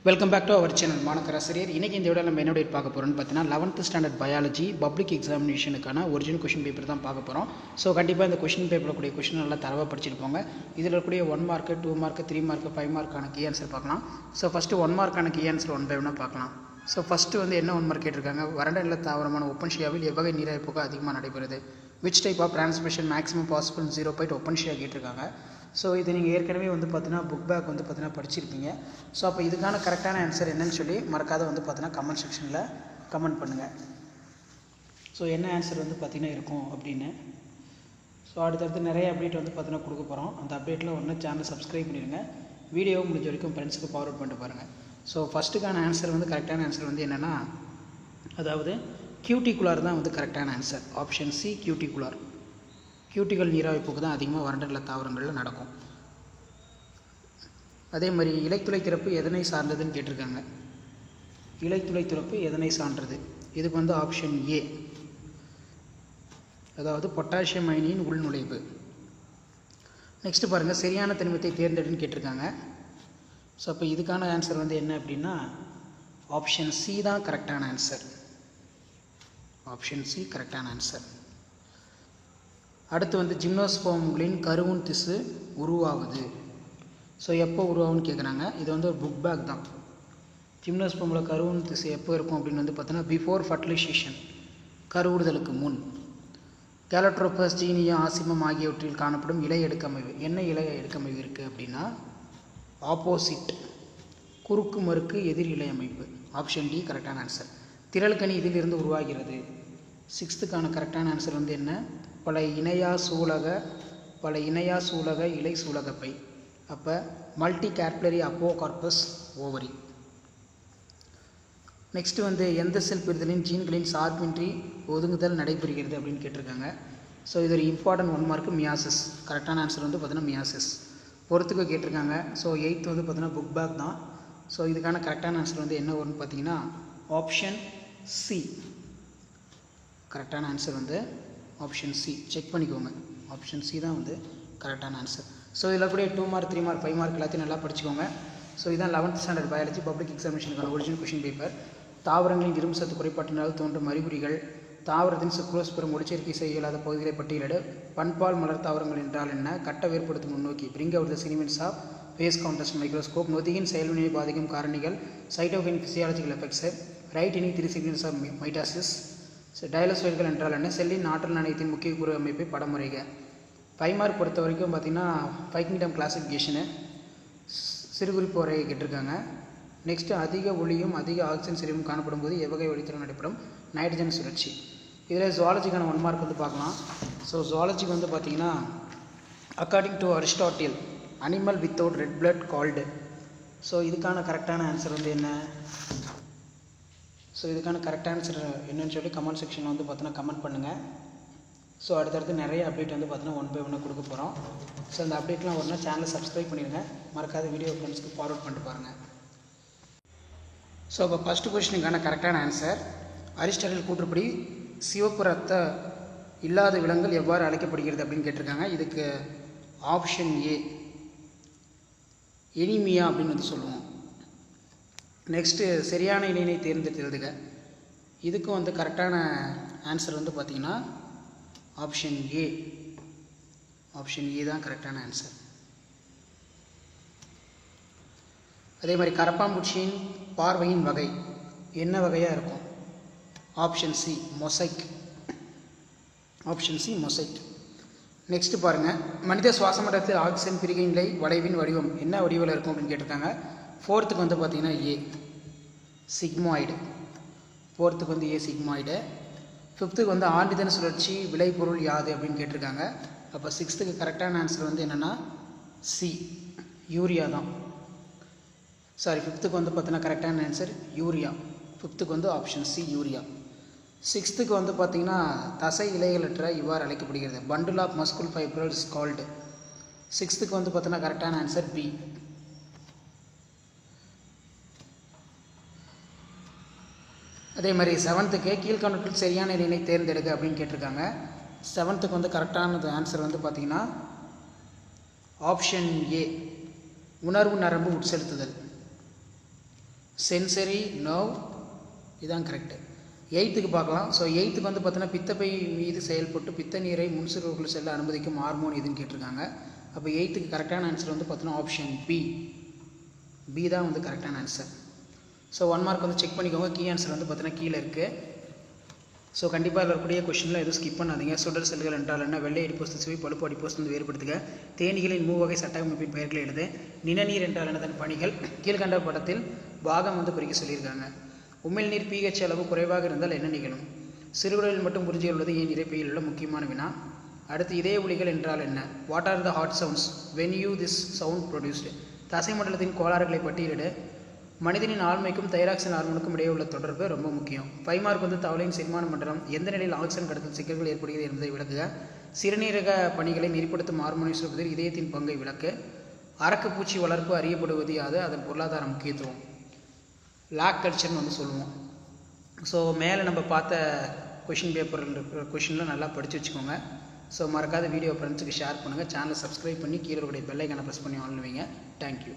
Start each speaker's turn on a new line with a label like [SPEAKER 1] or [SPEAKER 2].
[SPEAKER 1] Welcome back to our channel மாணக்கராசிரியர். இன்றைக்கி இந்த விட நம்ம என்ன டேட் பார்க்க போகிறோம்னு பார்த்தீங்கன்னா 11th ஸ்டாண்டர்ட் பயாலஜி பப்ளிக் எக்ஸாமினேஷனுக்கான ஒரிஜினல் கொஷின் பேப்பர் தான் பார்க்க போகிறோம். ஸோ கண்டிப்பாக இந்த கொஷின் பேப்பரில் கூடிய கொஷின் நல்லா தரவாக படிச்சிருப்போங்க. இதில் இருக்கக்கூடிய 1 மார்க் 2 மார்க் 3 மார்க் 5 மார்க்கான கீ ஆன்சர் பார்க்கலாம். ஸோ ஃபஸ்ட்டு 1 மார்க்கான கீ ஆன்சர் 1 by 1 பார்க்கலாம். ஸோ ஃபஸ்ட்டு வந்து என்ன 1 மார்க் கேட்டிருக்காங்க, வறண்ட நில தாவரமான ஒப்பன்ஷியாவில் எவ்வகை நீராய்ப்புக்கு அதிகமாக நடைபெறுது, which type of transmission maximum possible 0 ஒப்பன்ஷியா கேட்டிருக்காங்க. ஸோ இது நீங்கள் ஏற்கனவே வந்து பார்த்தீங்கன்னா புக் பேக் வந்து பார்த்தீங்கன்னா படிச்சிருப்பீங்க. ஸோ அப்போ இதுக்கான கரெக்டான ஆன்சர் என்னன்னு சொல்லி மறக்காத வந்து பார்த்தீங்கன்னா கமெண்ட் செக்ஷனில் கமெண்ட் பண்ணுங்கள். ஸோ என்ன ஆன்சர் வந்து பார்த்தீங்கன்னா இருக்கும் அப்படின்னு. ஸோ அடுத்தடுத்து நிறைய அப்டேட் வந்து பார்த்தீங்கன்னா கொடுக்க போகிறோம். அந்த அப்டேட்டில் ஒன்று சேனல் சப்ஸ்கிரைப் பண்ணிடுங்க. வீடியோ முடிஞ்ச வரைக்கும் ஃப்ரெண்ட்ஸுக்கு ஃபார்வர்ட் பண்ணிட்டு பாருங்கள். ஸோ ஃபஸ்ட்டுக்கான ஆன்சர் வந்து கரெக்டான ஆன்சர் வந்து என்னென்னா, அதாவது கியூட்டிகுலார் தான் வந்து கரெக்டான ஆன்சர். Option C cuticular. கியூட்டிகள் நீராய்ப்புக்கு தான் அதிகமாக வறண்ட நில தாவரங்களில் நடக்கும். அதே மாதிரி இலைத்துளை திறப்பு எதனை சார்ந்ததுன்னு கேட்டிருக்காங்க. இலைத்துளை திறப்பு எதனை சார்ந்தது, இதுக்கு வந்து ஆப்ஷன் ஏ, அதாவது பொட்டாசியம் அயனியின் உள்நுழைவு. நெக்ஸ்ட் பாருங்கள், சரியான தனிமத்தை தேர்ந்தெடுன்னு கேட்டிருக்காங்க. ஸோ அப்போ இதுக்கான ஆன்சர் வந்து என்ன அப்படின்னா ஆப்ஷன் சி தான் கரெக்டான ஆன்சர். ஆப்ஷன் சி கரெக்டான ஆன்சர். அடுத்து வந்து ஜிம்னோஸ்போம்களின் கருவுன் திசு உருவாகுது. ஸோ எப்போ உருவாகுன்னு கேட்குறாங்க. இது வந்து ஒரு புக் பேக் தான். ஜிம்னோஸ்போமில் கருவுன் திசு எப்போ இருக்கும் அப்படின்னு வந்து பார்த்தோன்னா பிஃபோர் ஃபர்டிலைசேஷன், கருவுறுதலுக்கு முன். கேலட்ரோபஸ், ஜீனியா, ஆசிமம் ஆகியவற்றில் காணப்படும் இலை எடுக்கமைவு. என்ன இலை எடுக்கமைவு இருக்குது அப்படின்னா ஆப்போசிட், குறுக்கு மறுக்கு எதிர் இலை அமைப்பு. ஆப்ஷன் டி கரெக்டான ஆன்சர். திரள்கனி இதிலிருந்து உருவாகிறது. 6th கரெக்டான ஆன்சர் வந்து என்ன, பல இணையா சூலக இலை சூலகப்பை. அப்போ மல்டி கேர்ப்லரி அப்போகார்பஸ் ஓவரி. நெக்ஸ்ட்டு வந்து எந்த செல் பிரிதலின் ஜீன்களின் சார்பின்றி ஒதுங்குதல் நடைபெறுகிறது அப்படின்னு கேட்டிருக்காங்க. ஸோ இது ஒரு இம்பார்ட்டன்ட் 1 மார்க் மியாசிஸ். கரெக்டான ஆன்சர் வந்து பார்த்தீங்கன்னா மியாசிஸ். பொறுத்துக்க கேட்டிருக்காங்க. ஸோ 8th வந்து பார்த்தீங்கன்னா புக் பேக் தான். ஸோ இதுக்கான கரெக்டான ஆன்சர் வந்து என்ன வரும்னு பார்த்தீங்கன்னா ஆப்ஷன் சி. கரெக்டான ஆன்சர் வந்து ஆப்ஷன் சி. செக் பண்ணிக்கோங்க, ஆப்ஷன் சி தான் வந்து கரெக்டான ஆன்சர். ஸோ இதில் கூட 2 மார்க் 3 மார்க் 5 மார்க் எல்லாத்தையும் நல்லா படிச்சுக்கோங்க. ஸோ இதுதான் 11th ஸ்டாண்டர்ட் பயாலஜி பப்ளிக் எக்ஸாமினேஷனுக்கான ஒரிஜினல் கொஷின் பேப்பர். தாவரங்களின் இரும்பு சத்து குறைபாட்டினால் தோன்றும் அறிகுறிகள், தாவரத்தின் சுக்ரோஸ் பெறும் ஒளிச்சேர்க்கை செய்ய இயலாத பகுதிகளை பட்டியலிடு, பண்பால் மலர் தாவரங்கள் என்றால் என்ன, கட்ட வேறுபடுத்தும் முன்னோக்கி, bring out the sentiments of phase contrast microscope, நொதியின் செயல்வினையை பாதிக்கும் காரணிகள், cytokine physiological effects, write any 3 signals of mitosis, டைலோசைடுகள் என்றால் என்ன, செல்லின் ஆற்றல் நாணயத்தின் முக்கிய கூறு அமைப்பை படம் வரைக. 5 மார்க் பொறுத்த வரைக்கும் பார்த்திங்கன்னா 5 கிங்டம் கிளாசிஃபிகேஷனு சிறுகுறிப்பு வரையை கேட்டிருக்காங்க. நெக்ஸ்ட்டு அதிக ஒளியும் அதிக ஆக்சிஜன் செறிவும் காணப்படும் போது எவ்வகை வழித்தடம் நடைபெறும், நைட்ரஜன் சுழற்சி. இதில் ஜுவாலஜிக்கான 1 மார்க் வந்து பார்க்கலாம். ஸோ ஜுவாலஜிக்கு வந்து பார்த்திங்கன்னா according to Aristotle animal without red blood called. So இதுக்கான கரெக்டான ஆன்சர் வந்து என்ன, ஸோ இதுக்கான கரெக்ட் ஆன்சர் என்னன்னு சொல்லி கமெண்ட் செக்ஷனில் வந்து பார்த்தீங்கன்னா கமெண்ட் பண்ணுங்கள். ஸோ அடுத்தடுத்து நிறைய அப்டேட் வந்து பார்த்தீங்கன்னா 1 by 1 கொடுக்க போகிறோம். ஸோ அந்த அப்டேட்லாம் வரணும்னா சேனலை சப்ஸ்கிரைப் பண்ணிடுங்க. மறக்காத வீடியோ ஃப்ரெண்ட்ஸ்க்கு ஃபார்வர்ட் பண்ணிட்டு பாருங்கள். ஸோ இப்போ ஃபஸ்ட்டு கொஸ்டினுக்கான கரெக்டான ஆன்சர், அரிஸ்டாட்டில் கூற்றுப்படி சிவப்பு ரத்த இல்லாத விலங்குகள் எவ்வாறு அழைக்கப்படுகிறது அப்படின்னு கேட்டிருக்காங்க. இதுக்கு ஆப்ஷன் ஏ எனிமியா அப்படின்னு வந்து சொல்லுவோம். நெக்ஸ்ட்டு சரியான இணையினை தேர்ந்தெடுத்து எழுதுக. இதுக்கும் வந்து கரெக்டான ஆன்சர் வந்து பார்த்திங்கன்னா ஆப்ஷன் ஏ. ஆப்ஷன் ஏ தான் கரெக்டான ஆன்சர். அதே மாதிரி கரப்பாம்பூச்சியின் பார்வையின் வகை என்ன வகையாக இருக்கும், option C mosaic. Option C mosaic. Next பாருங்கள், மனித சுவாச மண்டலத்தில் ஆக்சிஜன் பிரிகை நிலை வளைவின் வடிவம் என்ன வடிவில் இருக்கும் அப்படின்னு கேட்டிருக்காங்க. 4th வந்து பார்த்திங்கன்னா ஏ சிக்மாய்டு. 4th வந்து ஏ சிக்மாய்டு. 5th வந்து ஆண்டிதன சுழற்சி விளைபொருள் யாது அப்படின்னு கேட்டிருக்காங்க. அப்போ 6th கரெக்டான ஆன்சர் வந்து என்னென்னா சி யூரியா தான். சாரி 5th வந்து பார்த்தீங்கன்னா கரெக்டான ஆன்சர் யூரியா. 5th வந்து ஆப்ஷன் சி யூரியா. 6th வந்து பார்த்திங்கன்னா தசை இலைகளற்ற இவ்வாறு அழைக்கப்படுகிறது, பண்டில் ஆஃப் மஸ்குல் ஃபைப்ரல்ஸ் கால்டு. 6th வந்து பார்த்தீங்கன்னா கரெக்டான ஆன்சர் பி. அதே மாதிரி 7th கீழ்கணக்கில் சரியான இணையை தேர்ந்தெடுக்க அப்படின்னு கேட்டிருக்காங்க. 7th வந்து கரெக்டானது ஆன்சர் வந்து பார்த்திங்கன்னா ஆப்ஷன் ஏ உணர்வு நரம்பு உட்செலுத்துதல். சென்சரி நர்வ், இதுதான் கரெக்டு. 8க்கு பார்க்கலாம். ஸோ 8க்கு வந்து பார்த்தீங்கன்னா பித்தப்பை மீது செயல்பட்டு பித்த நீரை முன்சிறுகுள் செல்ல அனுமதிக்கும் ஹார்மோன் இதுன்னு கேட்டிருக்காங்க. அப்போ 8க்கு கரெக்டான ஆன்சர் வந்து பார்த்தீங்கன்னா ஆப்ஷன் பி தான் வந்து கரெக்டான ஆன்சர். ஸோ 1 மார்க் வந்து செக் பண்ணிக்கோங்க. கீ ஆன்சர் வந்து பார்த்தீங்கன்னா கீழே இருக்குது. ஸோ கண்டிப்பாக இருக்கக்கூடிய கொஷனில் எதுவும் ஸ்கிப் பண்ணாதீங்க. சுடர் செல்கள் என்றால் என்ன, வெள்ளை அடிப்போஸ் திசுவை பழுப்பு அடிப்போஸ் வந்து வேறுபடுத்துக, தேனீகளின் மூவகை சட்டமைப்பின் பெயர்களை எழுது, நிணநீர் என்றால் என்னதன் பணிகள், கீழ்கண்ட படத்தில் பாகம் வந்து குறிக்க சொல்லியிருக்காங்க. உமிழ்நீர் pH அளவு குறைவாக இருந்தால் என்ன நிகழும், சிறுகுடலில் மட்டும் உறிஞ்சியில் உள்ளது ஏன் இரைப்பையில் உள்ள முக்கியமான வினா. அடுத்து இதய ஒலிகள் என்றால் என்ன, what are the heart sounds when you this sound produced, தசை மண்டலத்தின் கோளாறுகளை பட்டியலிடு, மனிதனின் ஆழ்மைக்கும் தைராக்சின் ஹார்மோனுக்கும் இடையே உள்ள தொடர்பு ரொம்ப முக்கியம். 5 மார்க் வந்து தவளையின் செரிமான மண்டலம் எந்த நிலையில் ஆக்சிஜன் கடத்தல் சிக்கல்கள் ஏற்படுகிறது என்பதை விளக்குக, சிறுநீரக பணிகளை நெறிப்படுத்தும் ஹார்மோனை சுரப்பதில் இதயத்தின் பங்கை விளக்கு, அரக்கு பூச்சி வளர்ப்பு அறியப்படுவது யாது, அதன் பொருளாதார முக்கியத்துவம், லாக் கல்ச்சர்னு வந்து சொல்லுவோம். ஸோ மேலே நம்ம பார்த்த கொஷின் பேப்பர் இருக்கிற கொஷின்லாம் நல்லா படித்து வச்சுக்கோங்க. ஸோ மறக்காத வீடியோ ஃப்ரெண்ட்ஸுக்கு ஷேர் பண்ணுங்கள். சேனலை சப்ஸ்கிரைப் பண்ணி கீழே பெல் ஐக்கானை ப்ரெஸ் பண்ணி ஆன் பண்ணுவீங்க. தேங்க்யூ.